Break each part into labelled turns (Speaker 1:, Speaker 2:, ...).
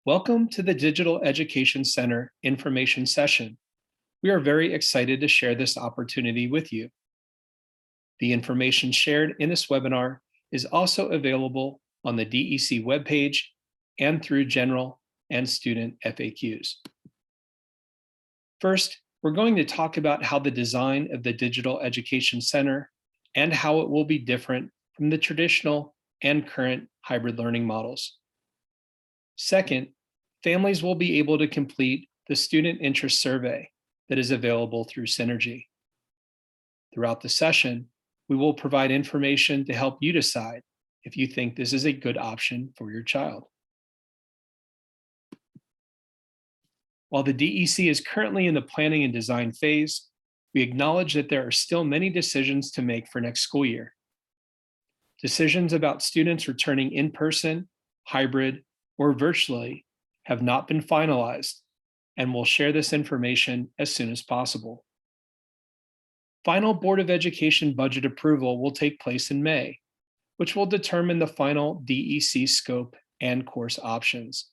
Speaker 1: Welcome to the Digital Education Center information session. We are very excited to share this opportunity with you. The information shared in this webinar is also available on the DEC webpage and through general and student FAQs. First, we're going to talk about how the design of the Digital Education Center and how it will be different from the traditional and current hybrid learning models. Second, families will be able to complete the student interest survey that is available through Synergy. Throughout the session, we will provide information to help you decide if you think this is a good option for your child. While the DEC is currently in the planning and design phase, we acknowledge that there are still many decisions to make for next school year. Decisions about students returning in person, hybrid, or virtually have not been finalized, and we'll share this information as soon as possible. Final Board of Education budget approval will take place in May, which will determine the final DEC scope and course options.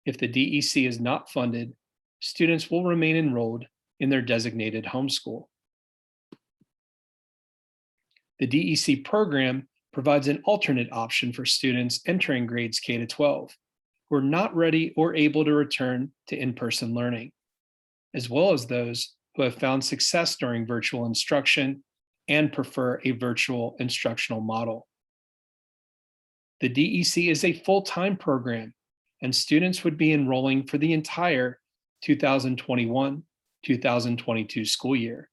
Speaker 1: If the DEC is not funded, students will remain enrolled in their designated homeschool. The DEC program provides an alternate option for students entering grades K-12 who are not ready or able to return to in-person learning, as well as those who have found success during virtual instruction and prefer a virtual instructional model. The DEC is a full-time program, and students would be enrolling for the entire 2021-2022 school year,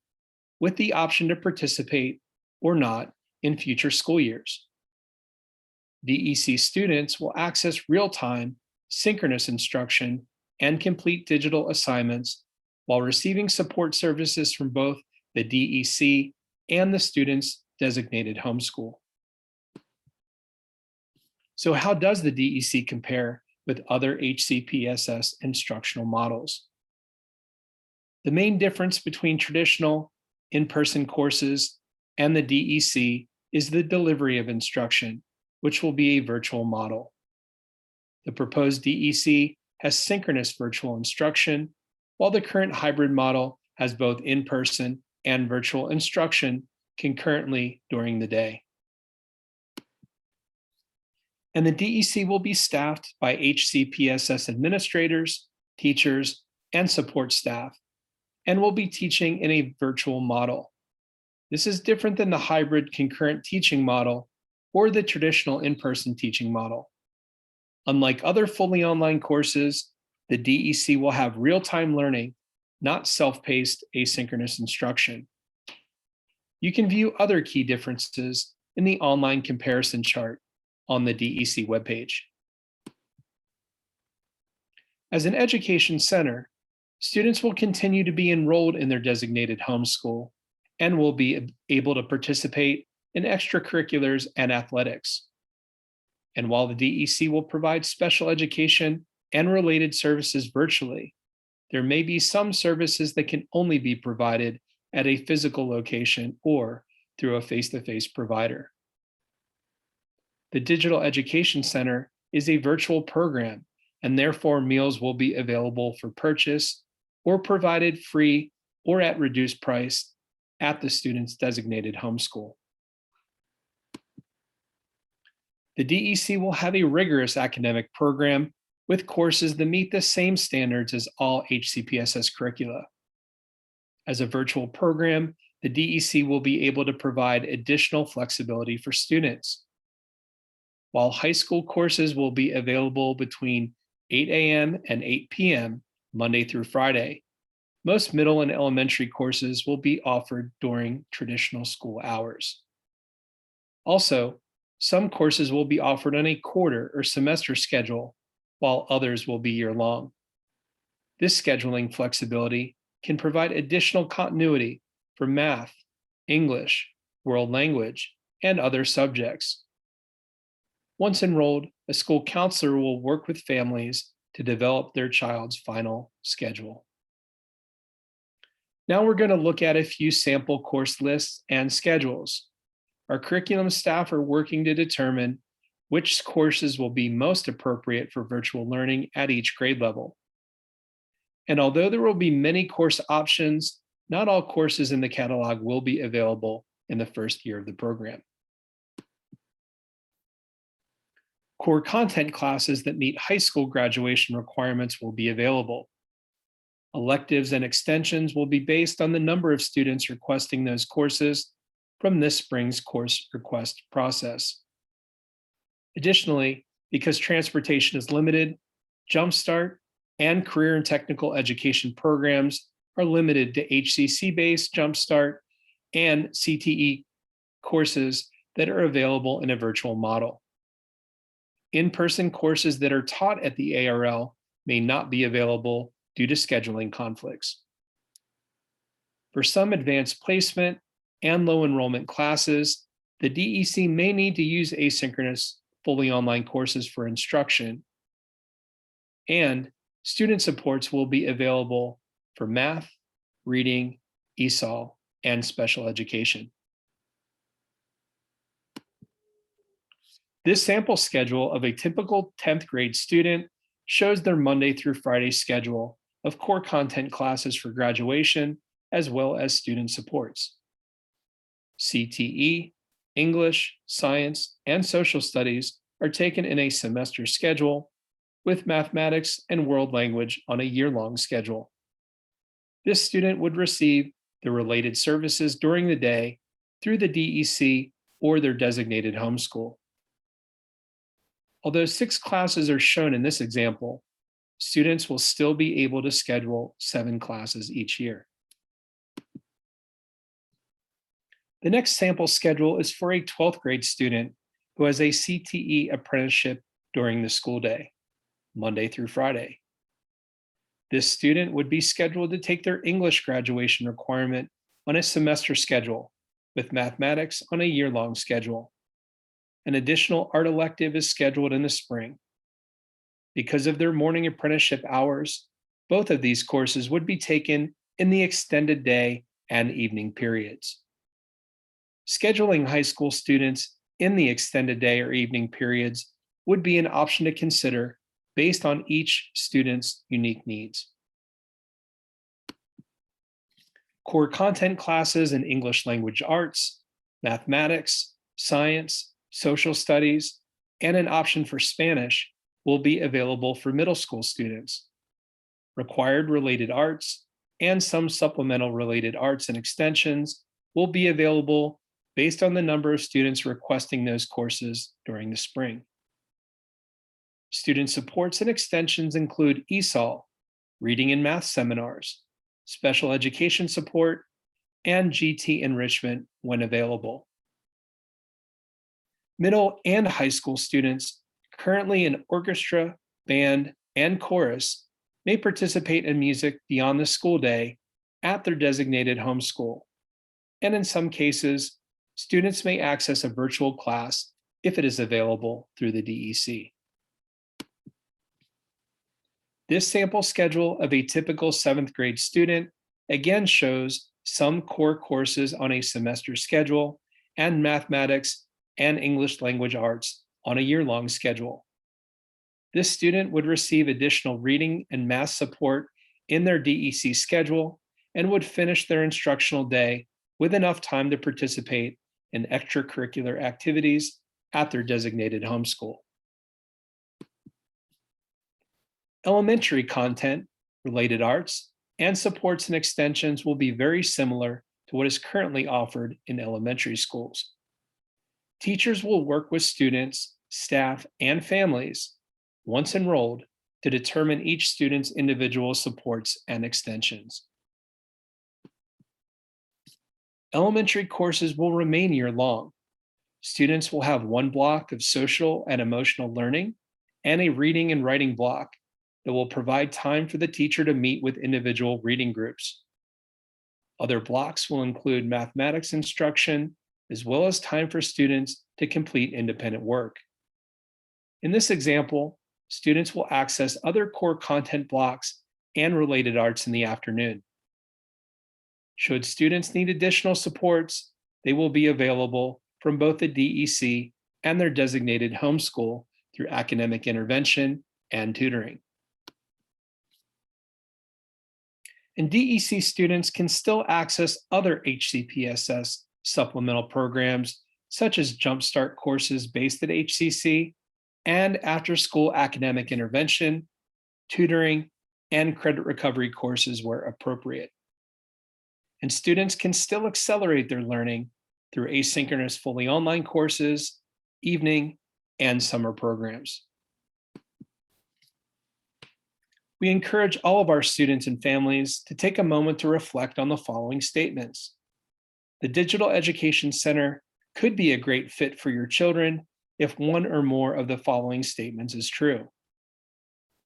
Speaker 1: with the option to participate or not in future school years. DEC students will access real-time, synchronous instruction and complete digital assignments while receiving support services from both the DEC and the student's designated homeschool. So how does the DEC compare with other Hcpss instructional models? The main difference between traditional in-person courses and the DEC is the delivery of instruction, which will be a virtual model. The proposed DEC has synchronous virtual instruction, while the current hybrid model has both in-person and virtual instruction concurrently during the day. And the DEC will be staffed by Hcpss administrators, teachers, and support staff, and will be teaching in a virtual model. This is different than the hybrid concurrent teaching model or the traditional in-person teaching model. Unlike other fully online courses, the DEC will have real-time learning, not self-paced asynchronous instruction. You can view other key differences in the online comparison chart on the DEC webpage. As an education center, students will continue to be enrolled in their designated homeschool and will be able to participate in extracurriculars and athletics. And while the DEC will provide special education and related services virtually, there may be some services that can only be provided at a physical location or through a face-to-face provider. The Digital Education Center is a virtual program, and therefore meals will be available for purchase or provided free or at reduced price at the student's designated homeschool. The DEC will have a rigorous academic program with courses that meet the same standards as all Hcpss curricula. As a virtual program, the DEC will be able to provide additional flexibility for students. While high school courses will be available between 8 a.m. and 8 p.m. Monday through Friday, most middle and elementary courses will be offered during traditional school hours. Also, some courses will be offered on a quarter or semester schedule, while others will be year-long. This scheduling flexibility can provide additional continuity for math, English, world language, and other subjects. Once enrolled, a school counselor will work with families to develop their child's final schedule. Now we're going to look at a few sample course lists and schedules. Our curriculum staff are working to determine which courses will be most appropriate for virtual learning at each grade level. And although there will be many course options, not all courses in the catalog will be available in the first year of the program. Core content classes that meet high school graduation requirements will be available. Electives and extensions will be based on the number of students requesting those courses from this spring's course request process. Additionally, because transportation is limited, Jumpstart and career and technical education programs are limited to HCC-based Jumpstart and CTE courses that are available in a virtual model. In-person courses that are taught at the ARL may not be available due to scheduling conflicts. For some advanced placement and low enrollment classes, the DEC may need to use asynchronous, fully online courses for instruction, and student supports will be available for math, reading, ESOL, and special education. This sample schedule of a typical 10th grade student shows their Monday through Friday schedule of core content classes for graduation, as well as student supports. CTE, English, Science, and Social Studies are taken in a semester schedule, with mathematics and world language on a year-long schedule. This student would receive the related services during the day through the DEC or their designated homeschool. Although 6 classes are shown in this example, students will still be able to schedule 7 classes each year. The next sample schedule is for a 12th grade student who has a CTE apprenticeship during the school day, Monday through Friday. This student would be scheduled to take their English graduation requirement on a semester schedule, with mathematics on a year-long schedule. An additional art elective is scheduled in the spring. Because of their morning apprenticeship hours, both of these courses would be taken in the extended day and evening periods. Scheduling high school students in the extended day or evening periods would be an option to consider based on each student's unique needs. Core content classes in English language arts, mathematics, science, social studies, and an option for Spanish will be available for middle school students. Required related arts and some supplemental related arts and extensions will be available based on the number of students requesting those courses during the spring. Student supports and extensions include ESOL, reading and math seminars, special education support, and GT enrichment when available. Middle and high school students currently in orchestra, band, and chorus may participate in music beyond the school day at their designated home school. And in some cases, students may access a virtual class if it is available through the DEC. This sample schedule of a typical 7th grade student again shows some core courses on a semester schedule and mathematics and English language arts on a year-long schedule. This student would receive additional reading and math support in their DEC schedule and would finish their instructional day with enough time to participate in extracurricular activities at their designated homeschool. Elementary content, related arts, and supports and extensions will be very similar to what is currently offered in elementary schools. Teachers will work with students, staff, and families, once enrolled, to determine each student's individual supports and extensions. Elementary courses will remain year-long. Students will have one block of social and emotional learning and a reading and writing block that will provide time for the teacher to meet with individual reading groups. Other blocks will include mathematics instruction, as well as time for students to complete independent work. In this example, students will access other core content blocks and related arts in the afternoon. Should students need additional supports, they will be available from both the DEC and their designated homeschool through academic intervention and tutoring. And DEC students can still access other HCPSS supplemental programs, such as Jumpstart courses based at HCC and after-school academic intervention, tutoring, and credit recovery courses where appropriate. And students can still accelerate their learning through asynchronous fully online courses, evening, and summer programs. We encourage all of our students and families to take a moment to reflect on the following statements. The Digital Education Center could be a great fit for your children if one or more of the following statements is true.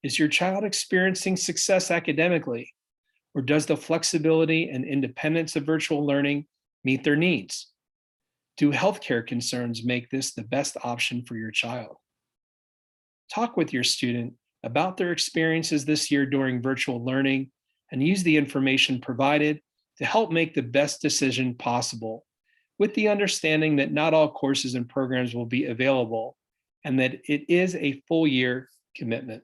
Speaker 1: Is your child experiencing success academically, or does the flexibility and independence of virtual learning meet their needs? Do healthcare concerns make this the best option for your child? Talk with your student about their experiences this year during virtual learning and use the information provided to help make the best decision possible, with the understanding that not all courses and programs will be available and that it is a full year commitment.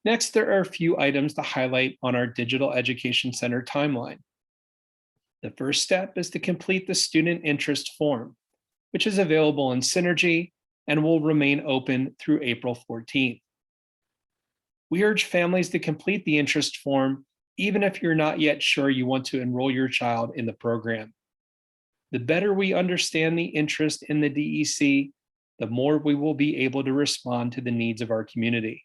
Speaker 1: Next, there are a few items to highlight on our Digital Education Center timeline. The first step is to complete the student interest form, which is available in Synergy and will remain open through April 14th. We urge families to complete the interest form even if you're not yet sure you want to enroll your child in the program. The better we understand the interest in the DEC, the more we will be able to respond to the needs of our community.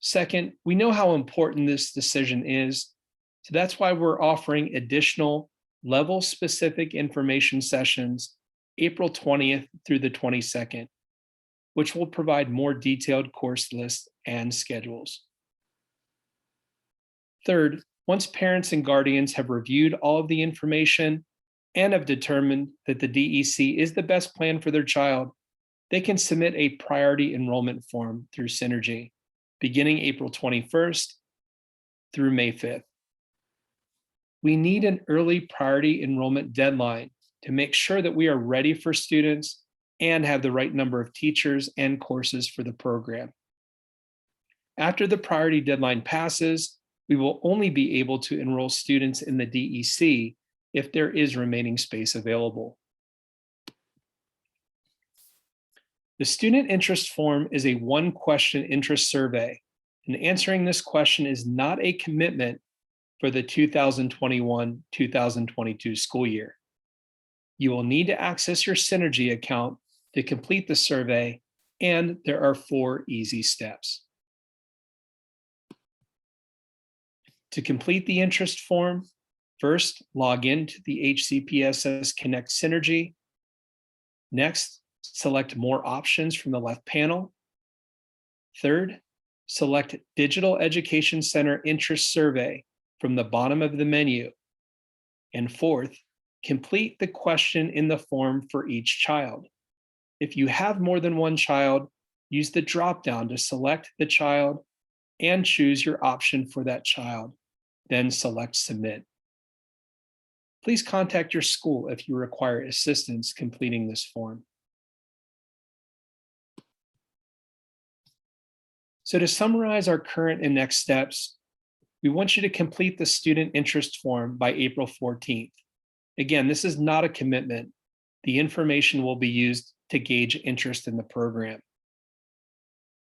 Speaker 1: Second, we know how important this decision is, so that's why we're offering additional level-specific information sessions April 20th through the 22nd, which will provide more detailed course lists and schedules. Third, once parents and guardians have reviewed all of the information and have determined that the DEC is the best plan for their child, they can submit a priority enrollment form through Synergy, beginning April 21st through May 5th. We need an early priority enrollment deadline to make sure that we are ready for students and have the right number of teachers and courses for the program. After the priority deadline passes, we will only be able to enroll students in the DEC if there is remaining space available. The student interest form is a one-question interest survey, and answering this question is not a commitment for the 2021-2022 school year. You will need to access your Synergy account to complete the survey, and there are 4 easy steps. To complete the interest form, first, log into the Hcpss Connect Synergy. Next, select More Options from the left panel. Third, select Digital Education Center Interest Survey from the bottom of the menu. And fourth, complete the question in the form for each child. If you have more than one child, use the drop-down to select the child and choose your option for that child, then select Submit. Please contact your school if you require assistance completing this form. So to summarize our current and next steps, we want you to complete the student interest form by April 14th. Again, this is not a commitment. The information will be used to gauge interest in the program.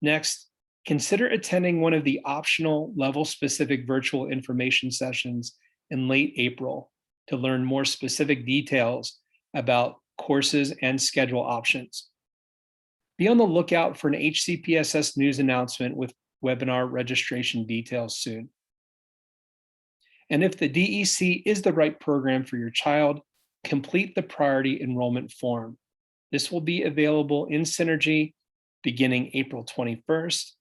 Speaker 1: Next, consider attending one of the optional level-specific virtual information sessions in late April to learn more specific details about courses and schedule options. Be on the lookout for an Hcpss news announcement with webinar registration details soon. And if the DEC is the right program for your child, complete the priority enrollment form. This will be available in Synergy beginning April 21st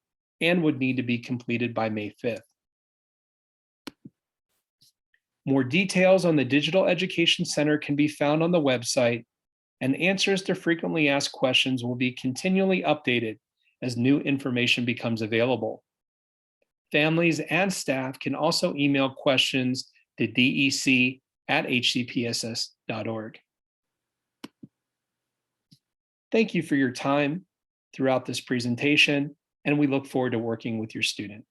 Speaker 1: and would need to be completed by May 5th. More details on the Digital Education Center can be found on the website, and answers to frequently asked questions will be continually updated as new information becomes available. Families and staff can also email questions to at hcpss.org. Thank you for your time throughout this presentation, and we look forward to working with your student.